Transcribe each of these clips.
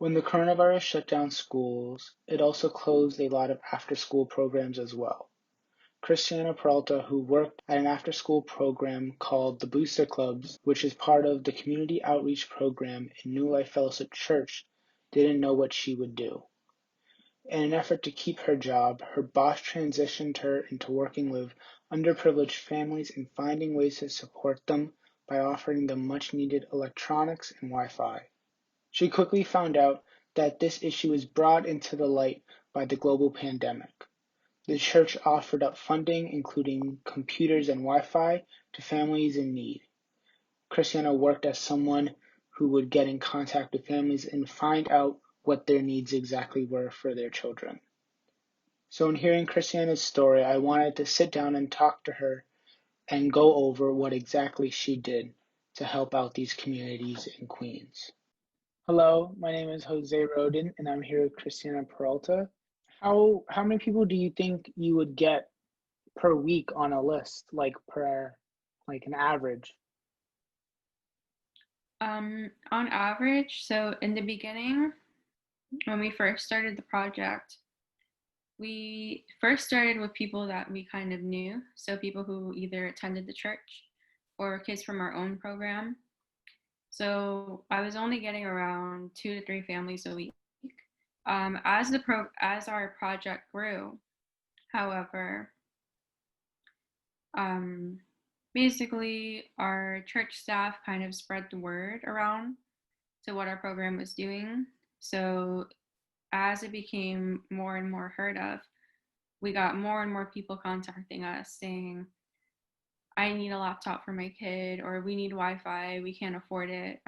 When the coronavirus shut down schools, it also closed a lot of after-school programs as well. Christiana Peralta, who worked at an after-school program called the Booster Clubs, which is part of the community outreach program in New Life Fellowship Church, didn't know what she would do. In an effort to keep her job, her boss transitioned her into working with underprivileged families and finding ways to support them by offering them much needed electronics and Wi-Fi. She quickly found out that this issue was brought into the light by the global pandemic. The church offered up funding, including computers and Wi-Fi, to families in need. Christiana worked as someone who would get in contact with families and find out what their needs exactly were for their children. So in hearing Christiana's story, I wanted to sit down and talk to her and go over what exactly she did to help out these communities in Queens. Hello, my name is Jose Rodin, and I'm here with Christina Peralta. How many people do you think you would get per week on a list, like an average? On average, so in the beginning, when we first started the project, we first started with people that we kind of knew. So people who either attended the church or kids from our own program. So I was only getting around 2 to 3 families a week. As our project grew, however, um, basically our church staff kind of spread the word around to what our program was doing. So as it became more and more heard of, we got more and more people contacting us saying, I need a laptop for my kid, or we need Wi Fi, we can't afford it.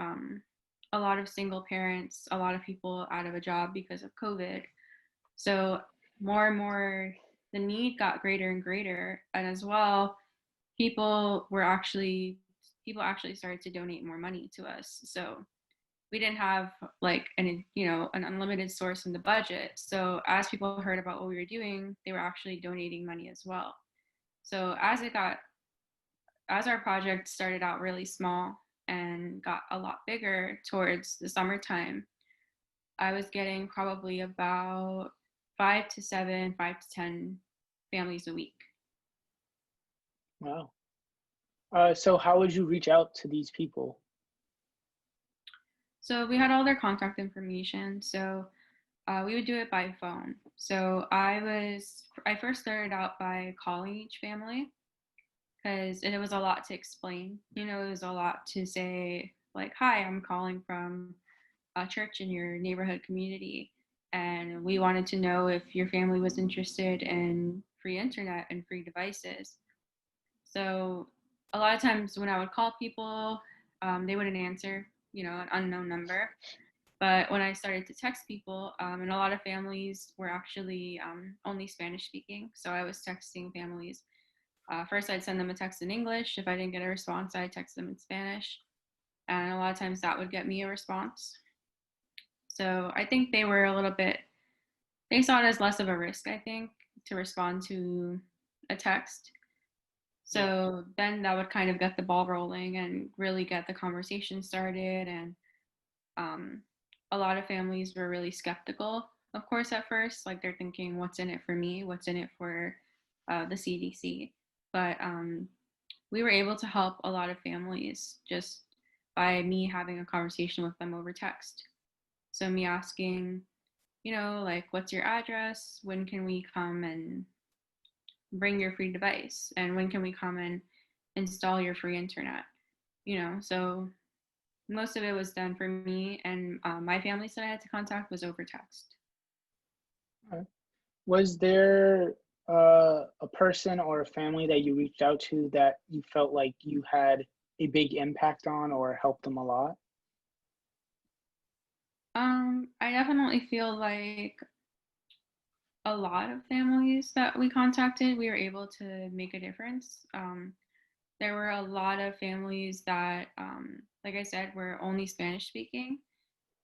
A lot of single parents, a lot of people out of a job because of COVID. So, more and more, the need got greater and greater. And as well, people were actually, people actually started to donate more money to us. So, we didn't have like an unlimited source in the budget, so as people heard about what we were doing, they were actually donating money as well. So as our project started out really small and got a lot bigger towards the summertime, I was getting probably about 5 to 7, 5 to 10 families a week. Wow. So how would you reach out to these people? So we had all their contact information, so we would do it by phone. So I first started out by calling each family because it was a lot to explain. It was a lot to say, like, hi, I'm calling from a church in your neighborhood community, and we wanted to know if your family was interested in free internet and free devices. So a lot of times when I would call people, they wouldn't answer, an unknown number. But when I started to text people, and a lot of families were actually only Spanish speaking, so I was texting families. First, I'd send them a text in English. If I didn't get a response, I'd text them in Spanish. And a lot of times that would get me a response. So I think they saw it as less of a risk, I think, to respond to a text. Yeah. So then that would kind of get the ball rolling and really get the conversation started. And um, a lot of families were really skeptical, of course, at first. Like they're thinking, what's in it for me? What's in it for the CDC? But we were able to help a lot of families just by me having a conversation with them over text. So me asking, like, what's your address? When can we come and bring your free device? And when can we come and install your free internet? So most of it was done for me, and my families that I had to contact was over text. Was there a person or a family that you reached out to that you felt like you had a big impact on or helped them a lot? I definitely feel like a lot of families that we contacted, we were able to make a difference. There were a lot of families that, like I said, were only Spanish speaking.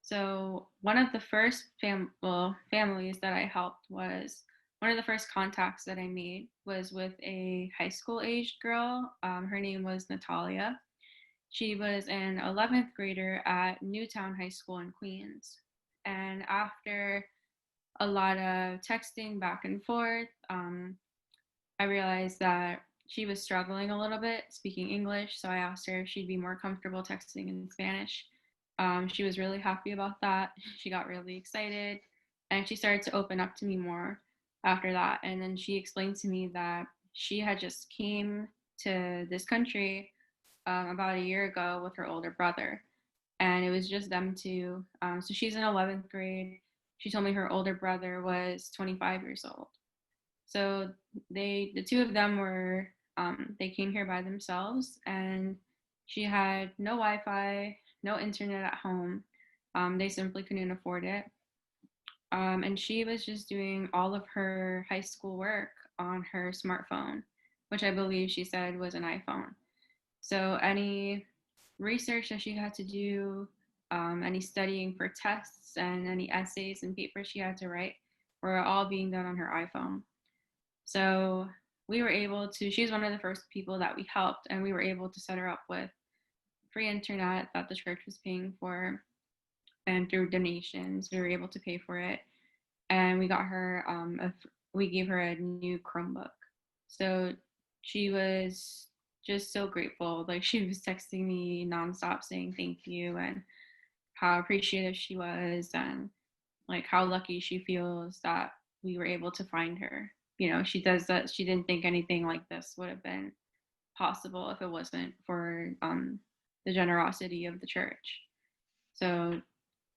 So one of the first families that I helped was one of the first contacts that I made was with a high school aged girl. Her name was Natalia. She was an 11th grader at Newtown High School in Queens. And then after a lot of texting back and forth, I realized that she was struggling a little bit speaking English. So I asked her if she'd be more comfortable texting in Spanish. She was really happy about that. She got really excited and she started to open up to me more after that. And then she explained to me that she had just came to this country about a year ago with her older brother. And it was just them two. So she's in 11th grade. She told me her older brother was 25 years old. So the two of them were, they came here by themselves, and she had no Wi-Fi, no internet at home. They simply couldn't afford it. And she was just doing all of her high school work on her smartphone, which I believe she said was an iPhone. So any research that she had to do, any studying for tests, and any essays and papers she had to write were all being done on her iPhone. So we were able to, she's one of the first people that we helped, and we were able to set her up with free internet that the church was paying for. And through donations, we were able to pay for it. And we got her, we gave her a new Chromebook. So she was just so grateful. Like, she was texting me nonstop saying thank you and how appreciative she was, and like how lucky she feels that we were able to find her. You know, she does that. She didn't think anything like this would have been possible if it wasn't for the generosity of the church. So,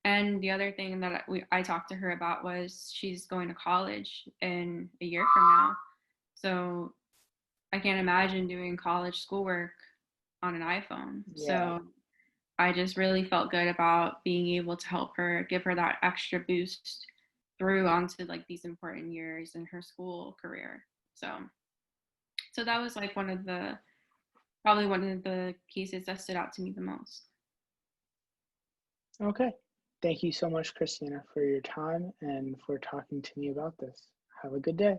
and the other thing that I talked to her about was she's going to college in a year from now. So I can't imagine doing college schoolwork on an iPhone. Yeah. So I just really felt good about being able to help her, give her that extra boost through onto like these important years in her school career. So that was like one of the, probably one of the cases that stood out to me the most. Okay. Thank you so much, Christina, for your time and for talking to me about this. Have a good day.